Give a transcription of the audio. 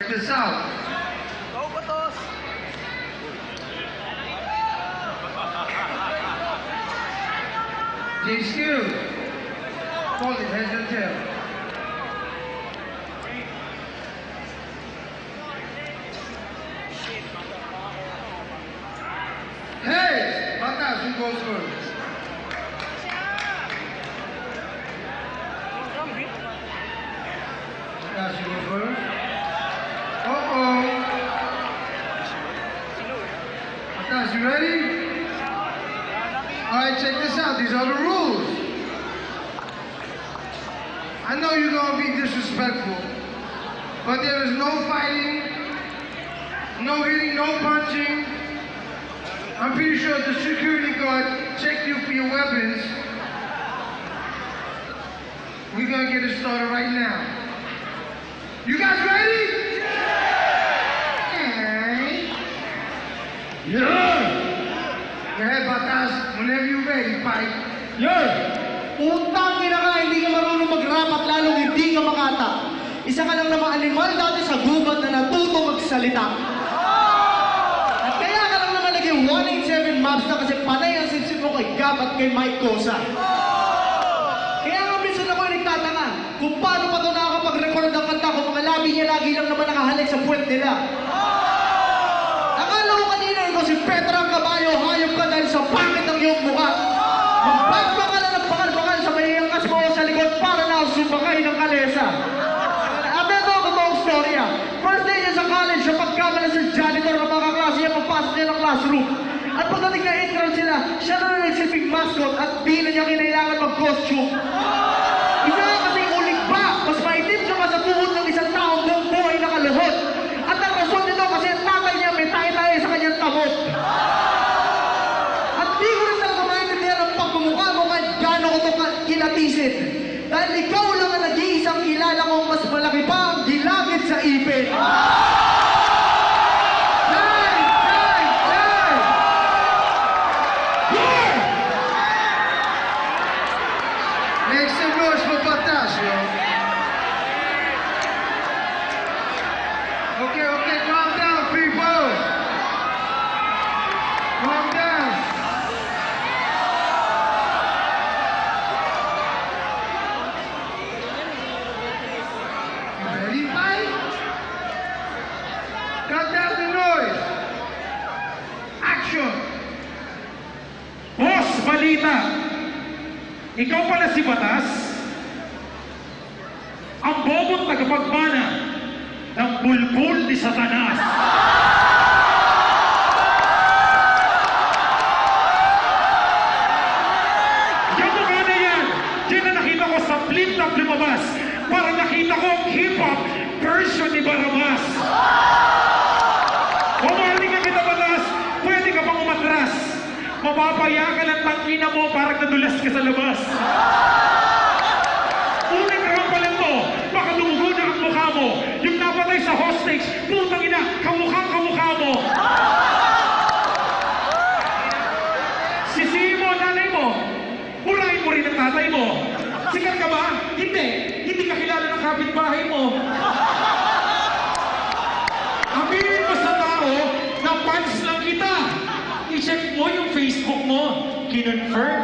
This out. Go, Batos! Team skill. Call it heads and tails. Heads. Batas, who goes first? Batas, you go first. Uh-oh. Batas, you ready? Alright, check this out. These are the rules. I know you're gonna be disrespectful, but there is no fighting, no hitting, no punching. I'm pretty sure the security guard checked you for your weapons. We're gonna get it started right now. You guys ready? Yeah! Go ahead, Batas. Whenever you're ready, fight. Utang ina ka, hindi ka marunong mag-rap at lalong hindi ka makata. Isa ka lang namang animal dati sa gubat na natuto magsalita. At kaya ka lang naman naging 187 maps na kasi panay ang sipsip mo kay Gab at kay Mike Cosa. Kaya nga minsan ako nagtatanga kung paano pa ito nakakapag-record ng kanta kung mga labi niya lagi lang naman nakahalik sa puwet nila. Akala ko kanina ikaw si Petra ang kabayo, hayop ka dahil sa pangit ng iyong mukha. Magbagba ka na ng bakal-bakal sa may angkas mo sa likod para na sumakay ng kalesa. Abeto ako totoong storya. First day niya sa college, siya pagkamala sa janitor ng mga kaklase niya pagpasok niya ng classroom. At pagdating na entrance sila, siya na nagsilbing mascot at di na niya kinailangan mag-costume. Isa nga kasing ulig ba, mas maitim siya pa sa tuhod ng isang taong buong buhay nakaluhod. At ang rason nito kasi ang tatay niya may tae-tae sa kanyang tamot. At di ko rin talaga maintindihan ang pagmumukha mo kahit gaano ko ito kilatisin. Dahil ikaw lang ang nag-iisang kilala kong mas malaki pa ang gilagid sa ipin. Make some noise for Batas, yo. Okay, calm down, people. Calm down. You ready, fight? Cut down the noise. Action. Boss, balita! Ikaw pala si Batas? Ang bobot tagapagmana ng bulbul ni Satanas. Yung mukha na yan, yan na nakita ko sa flip-top lumabas. Parang nakita ko ang hip-hop version ni Baramas. Umarning ka kita, Batas, pwede ka pang umatras. Mapapayakan ang tangina mo parang nadulas ka sa labas. Unang karampalan mo, baka lumugo na ang mukha mo. Yung napatay sa hostage, putang ina, kamukha mo. Sisihin mo ang nanay mo. Urahin mo rin ang tatay mo. Sikat ka ba? Hindi ka kilala ng kapitbahay mo. Aminin mo sa tao na fans lang kita. I-check mo yung Facebook mo. Kinonfirm